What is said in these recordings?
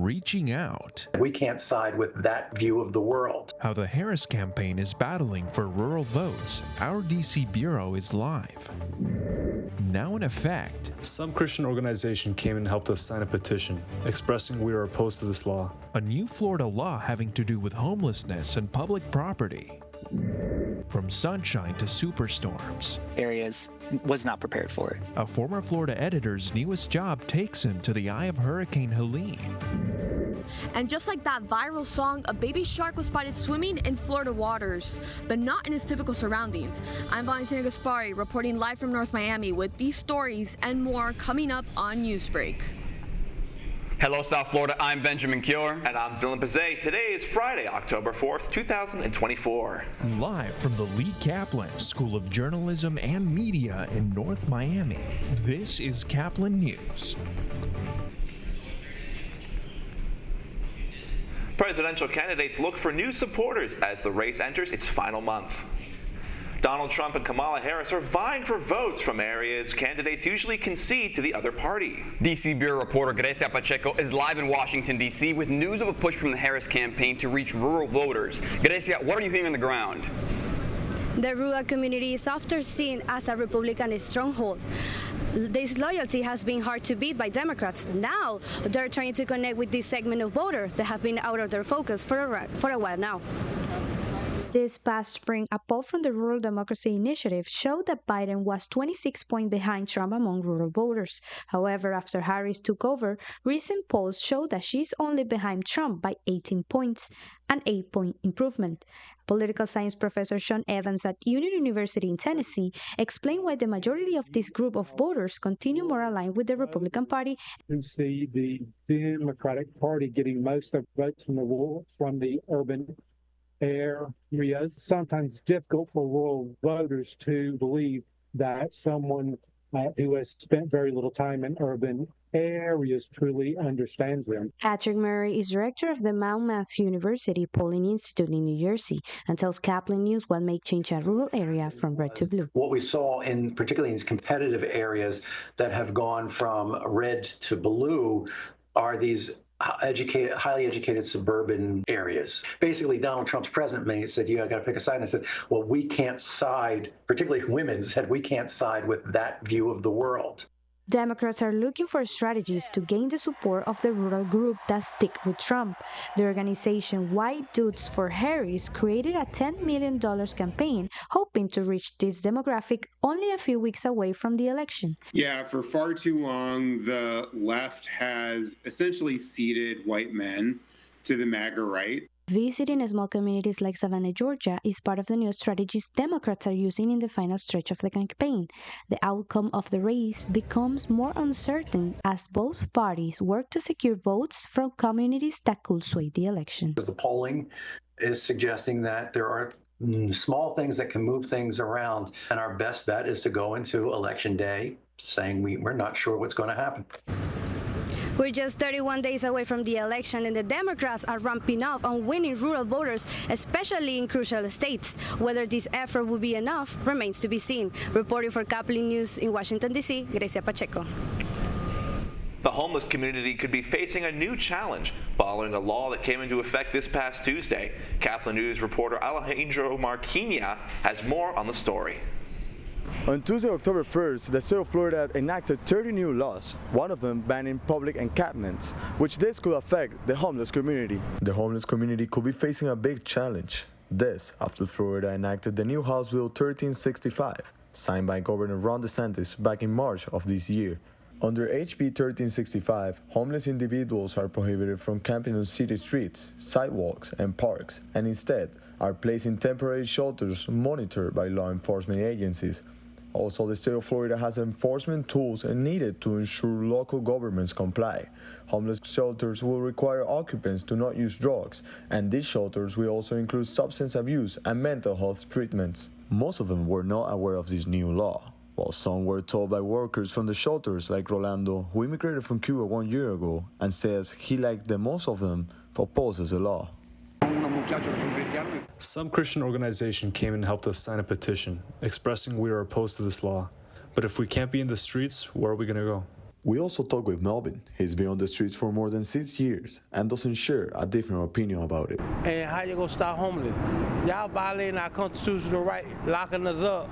reaching out. We can't side with that view of the world. How the Harris campaign is battling for rural votes. Our DC bureau is live. Now in effect. Some Christian organization came and helped us sign a petition expressing we are opposed to this law. A new Florida law having to do with homelessness and public property. From sunshine to superstorms. Areas was not prepared for it. A former Florida editor's newest job takes him to the eye of Hurricane Helene. And just like that viral song, a baby shark was spotted swimming in Florida waters, but not in its typical surroundings. I'm Valentina Gaspari, reporting live from North Miami with these stories and more coming up on Newsbreak. Hello, South Florida. I'm Benjamin Cure. And I'm Dylan Pazay. Today is Friday, October 4th, 2024. Live from the Lee Caplin School of Journalism and Media in North Miami, this is Caplin News. Presidential candidates look for new supporters as the race enters its final month. Donald Trump and Kamala Harris are vying for votes from areas candidates usually concede to the other party. DC Bureau reporter Grecia Pacheco is live in Washington, D.C. with news of a push from the Harris campaign to reach rural voters. Grecia, what are you hearing on the ground? The rural community is often seen as a Republican stronghold. This loyalty has been hard to beat by Democrats. Now they're trying to connect with this segment of voters that have been out of their focus for a while now. This past spring, a poll from the Rural Democracy Initiative showed that Biden was 26 points behind Trump among rural voters. However, after Harris took over, recent polls show that she's only behind Trump by 18 points, an 8-point improvement. Political science professor Sean Evans at Union University in Tennessee explained why the majority of this group of voters continue more aligned with the Republican Party. You see the Democratic Party getting most of votes from the urban areas. Sometimes difficult for rural voters to believe that someone who has spent very little time in urban areas truly understands them. Patrick Murray is director of the Monmouth University Polling Institute in New Jersey and tells Caplin News what may change a rural area from red to blue. What we saw particularly in these competitive areas that have gone from red to blue are these highly educated suburban areas. Basically, Donald Trump's president said, "You got to pick a side." And I said, "Well, we can't side." Particularly women said, "We can't side with that view of the world." Democrats are looking for strategies to gain the support of the rural group that stick with Trump. The organization White Dudes for Harris created a $10 million campaign hoping to reach this demographic only a few weeks away from the election. Yeah, for far too long, the left has essentially ceded white men to the MAGA right. Visiting small communities like Savannah, Georgia is part of the new strategies Democrats are using in the final stretch of the campaign. The outcome of the race becomes more uncertain as both parties work to secure votes from communities that could sway the election. The polling is suggesting that there are small things that can move things around, and our best bet is to go into Election Day saying we're not sure what's going to happen. We're just 31 days away from the election, and the Democrats are ramping up on winning rural voters, especially in crucial states. Whether this effort will be enough remains to be seen. Reporting for Caplin News in Washington, D.C., Grecia Pacheco. The homeless community could be facing a new challenge following a law that came into effect this past Tuesday. Caplin News reporter Alejandro Marquina has more on the story. On Tuesday, October 1st, the state of Florida enacted 30 new laws, one of them banning public encampments, which this could affect the homeless community. The homeless community could be facing a big challenge. This after Florida enacted the new House Bill 1365, signed by Governor Ron DeSantis back in March of this year. Under HB 1365, homeless individuals are prohibited from camping on city streets, sidewalks, and parks, and instead are placed in temporary shelters monitored by law enforcement agencies. Also, the state of Florida has enforcement tools needed to ensure local governments comply. Homeless shelters will require occupants to not use drugs, and these shelters will also include substance abuse and mental health treatments. Most of them were not aware of this new law, while some were told by workers from the shelters like Rolando, who immigrated from Cuba 1 year ago and says he liked the most of them, opposes the law. Some Christian organization came and helped us sign a petition expressing we are opposed to this law. But if we can't be in the streets, where are we going to go? We also talked with Melvin. He's been on the streets for more than 6 years and doesn't share a different opinion about it. And how you gonna stop homeless? Y'all violating our constitutional right, locking us up.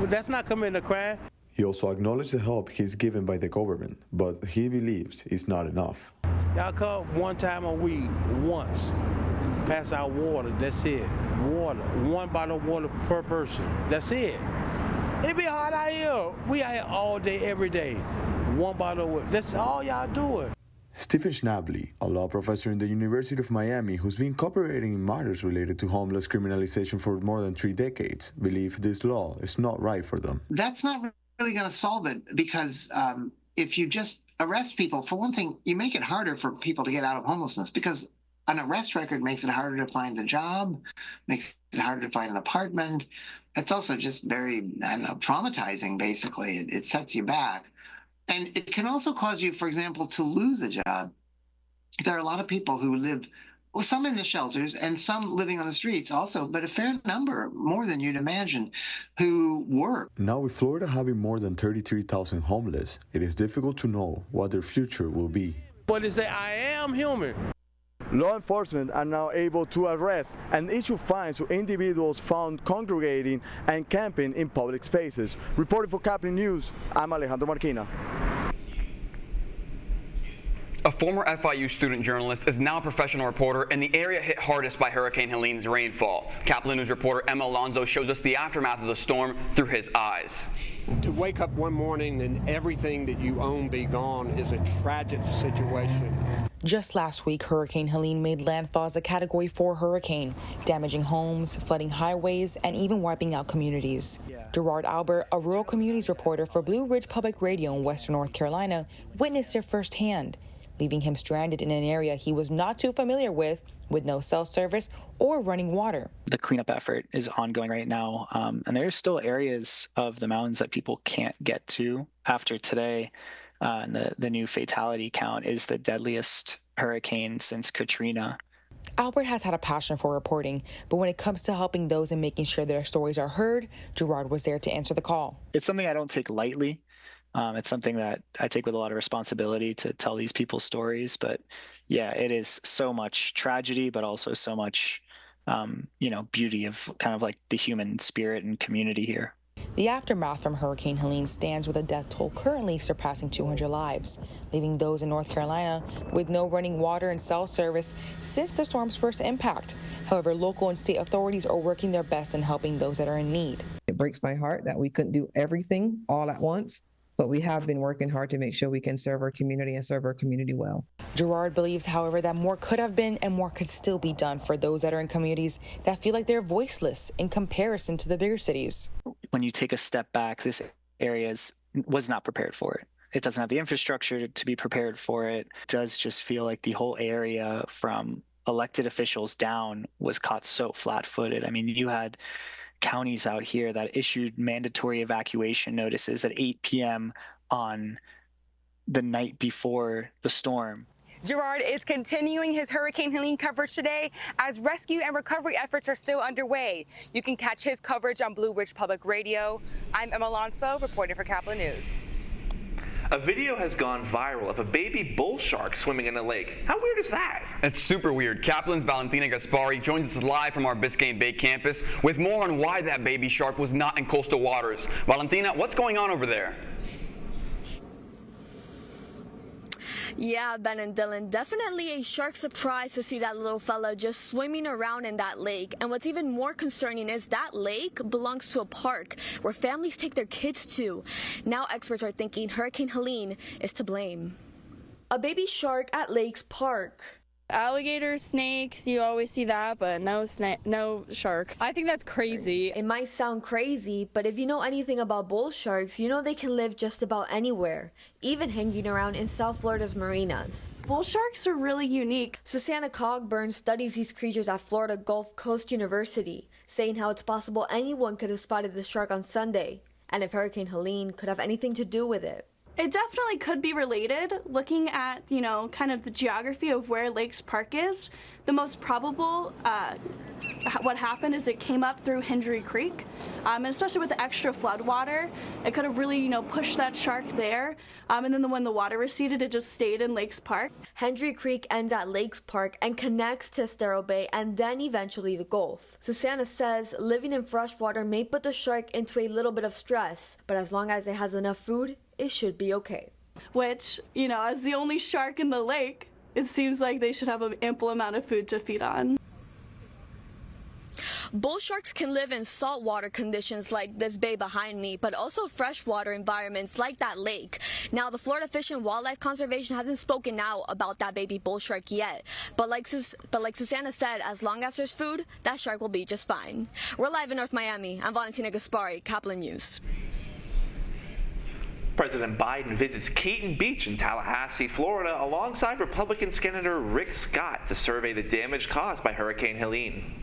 That's not committing a crime. He also acknowledged the help he's given by the government, but he believes it's not enough. Y'all come one time a week, once. Pass out water, that's it. Water, 1 bottle of water per person, that's it. It be hard out here. We out here all day, every day. 1 bottle of water, that's all y'all doing. Stephen Schnably, a law professor in the University of Miami who's been cooperating in matters related to homeless criminalization for more than 3 decades, believes this law is not right for them. That's not really going to solve it, because if you just arrest people, for one thing, you make it harder for people to get out of homelessness, because an arrest record makes it harder to find a job, makes it harder to find an apartment. It's also just very, traumatizing, basically. It sets you back. And it can also cause you, for example, to lose a job. There are a lot of people who live, well, some in the shelters and some living on the streets also, but a fair number, more than you'd imagine, who work. Now, with Florida having more than 33,000 homeless, it is difficult to know what their future will be. But they say, I am human. Law enforcement are now able to arrest and issue fines to individuals found congregating and camping in public spaces. Reporting for Caplin News, I'm Alejandro Marquina. A former FIU student journalist is now a professional reporter in the area hit hardest by Hurricane Helene's rainfall. Caplin News reporter Emma Alonso shows us the aftermath of the storm through his eyes. To wake up one morning and everything that you own be gone is a tragic situation. Just last week, Hurricane Helene made landfall as a Category 4 hurricane, damaging homes, flooding highways, and even wiping out communities. Gerard Albert, a rural communities reporter for Blue Ridge Public Radio in Western North Carolina, witnessed it firsthand, leaving him stranded in an area he was not too familiar with no cell service or running water. The cleanup effort is ongoing right now, and there's still areas of the mountains that people can't get to after today. And the new fatality count is the deadliest hurricane since Katrina. Albert has had a passion for reporting, but when it comes to helping those and making sure their stories are heard, Gerard was there to answer the call. It's something I don't take lightly. It's something that I take with a lot of responsibility to tell these people's stories. But yeah, it is so much tragedy, but also so much, beauty of kind of like the human spirit and community here. The aftermath from Hurricane Helene stands with a death toll currently surpassing 200 lives, leaving those in North Carolina with no running water and cell service since the storm's first impact. However, local and state authorities are working their best in helping those that are in need. It breaks my heart that we couldn't do everything all at once, but we have been working hard to make sure we can serve our community and serve our community well. Gerard believes, however, that more could have been and more could still be done for those that are in communities that feel like they're voiceless in comparison to the bigger cities. When you take a step back, this area was not prepared for it. It doesn't have the infrastructure to be prepared for it. It does just feel like the whole area from elected officials down was caught so flat-footed. I mean, you had counties out here that issued mandatory evacuation notices at 8 p.m. on the night before the storm. Gerard is continuing his Hurricane Helene coverage today as rescue and recovery efforts are still underway. You can catch his coverage on Blue Ridge Public Radio. I'm Emma Alonso, reporting for Caplin News. A video has gone viral of a baby bull shark swimming in a lake. How weird is that? It's super weird. Caplin's Valentina Gaspari joins us live from our Biscayne Bay campus with more on why that baby shark was not in coastal waters. Valentina, what's going on over there? Yeah, Ben and Dylan, definitely a shark surprise to see that little fella just swimming around in that lake. And what's even more concerning is that lake belongs to a park where families take their kids to. Now experts are thinking Hurricane Helene is to blame. A baby shark at Lakes Park. Alligators, snakes, you always see that, but no shark. I think that's crazy. It might sound crazy, but if you know anything about bull sharks, you know they can live just about anywhere, even hanging around in South Florida's marinas. Bull sharks are really unique. Susanna Cogburn studies these creatures at Florida Gulf Coast University, saying how it's possible anyone could have spotted the shark on Sunday, and if Hurricane Helene could have anything to do with it. It definitely could be related. Looking at, kind of the geography of where Lakes Park is, the most probable what happened is it came up through Hendry Creek, and especially with the extra flood water, it could have really, pushed that shark there, and then when the water receded, it just stayed in Lakes Park. Hendry Creek ends at Lakes Park and connects to Estero Bay and then eventually the Gulf. Susanna says living in fresh water may put the shark into a little bit of stress, but as long as it has enough food, it should be okay. Which, as the only shark in the lake, it seems like they should have an ample amount of food to feed on. Bull sharks can live in saltwater conditions like this bay behind me, but also freshwater environments like that lake. Now, the Florida Fish and Wildlife Conservation hasn't spoken out about that baby bull shark yet, but like Susanna said, as long as there's food, that shark will be just fine. We're live in North Miami. I'm Valentina Gaspari, Caplin News. President Biden visits Keaton Beach in Tallahassee, Florida, alongside Republican Senator Rick Scott to survey the damage caused by Hurricane Helene.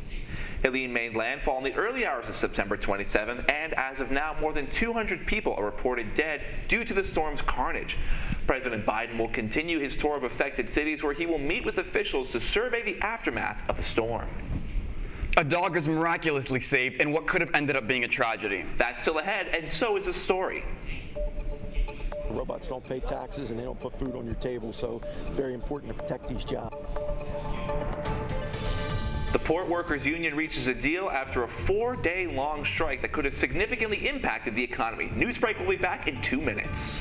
Helene made landfall in the early hours of September 27th, and as of now, more than 200 people are reported dead due to the storm's carnage. President Biden will continue his tour of affected cities, where he will meet with officials to survey the aftermath of the storm. A dog is miraculously saved in what could have ended up being a tragedy. That's still ahead, and so is the story. Robots don't pay taxes and they don't put food on your table, so it's very important to protect these jobs. The Port Workers Union reaches a deal after a 4-day-long strike that could have significantly impacted the economy. Newsbreak will be back in 2 minutes.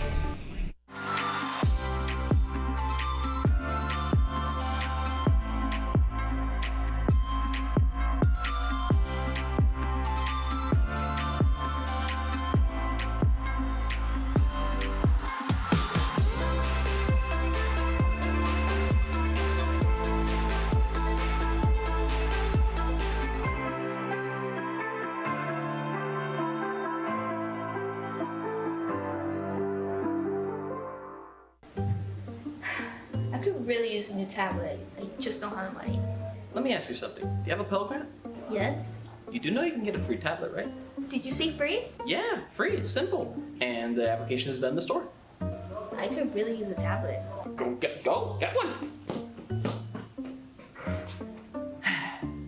I could really use a new tablet. I just don't have the money. Let me ask you something. Do you have a Pell Grant? Yes? You do know you can get a free tablet, right? Did you say free? Yeah, free. It's simple. And the application is done in the store. I could really use a tablet. Go get one.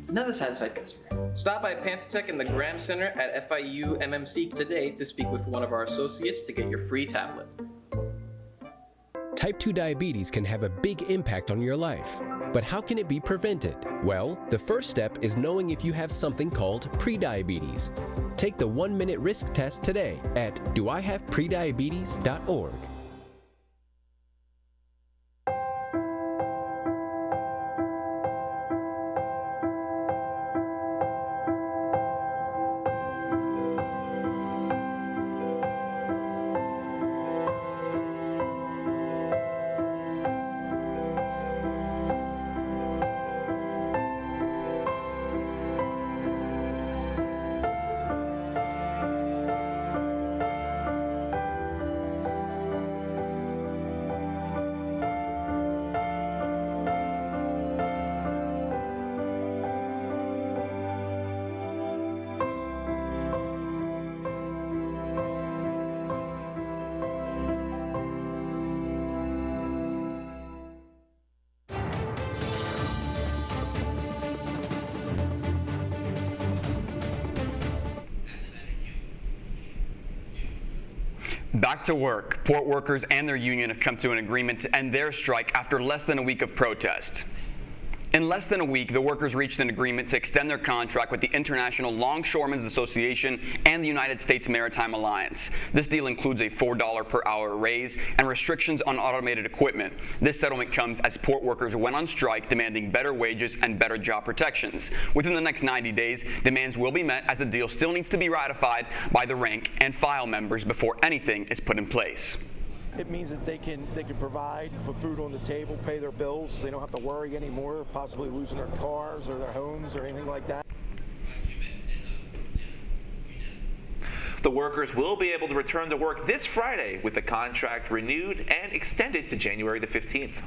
Another satisfied customer. Stop by Pantotech in the Graham Center at FIU MMC today to speak with one of our associates to get your free tablet. Type 2 diabetes can have a big impact on your life. But how can it be prevented? Well, the first step is knowing if you have something called prediabetes. Take the 1-minute risk test today at doihaveprediabetes.org. Back to work. Port workers and their union have come to an agreement to end their strike after less than a week of protest. In less than a week, the workers reached an agreement to extend their contract with the International Longshoremen's Association and the United States Maritime Alliance. This deal includes a $4 per hour raise and restrictions on automated equipment. This settlement comes as port workers went on strike demanding better wages and better job protections. Within the next 90 days, demands will be met as the deal still needs to be ratified by the rank and file members before anything is put in place. It means that they can provide, put food on the table, pay their bills. They don't have to worry anymore, possibly losing their cars or their homes or anything like that. The workers will be able to return to work this Friday with the contract renewed and extended to January the 15th.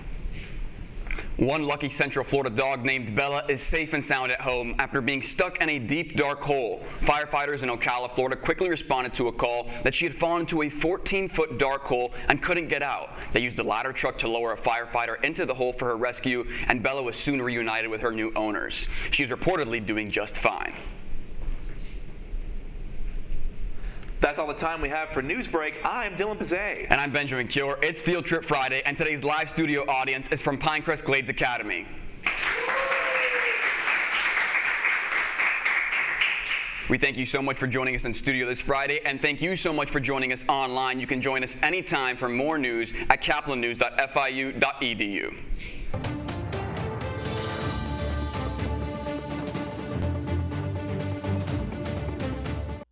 One lucky Central Florida dog named Bella is safe and sound at home after being stuck in a deep, dark hole. Firefighters in Ocala, Florida quickly responded to a call that she had fallen into a 14-foot dark hole and couldn't get out. They used a ladder truck to lower a firefighter into the hole for her rescue, and Bella was soon reunited with her new owners. She's reportedly doing just fine. That's all the time we have for Newsbreak. I'm Dylan Pizzay. And I'm Benjamin Cure. It's Field Trip Friday, and today's live studio audience is from Pinecrest Glades Academy. We thank you so much for joining us in studio this Friday, and thank you so much for joining us online. You can join us anytime for more news at caplinnews.fiu.edu.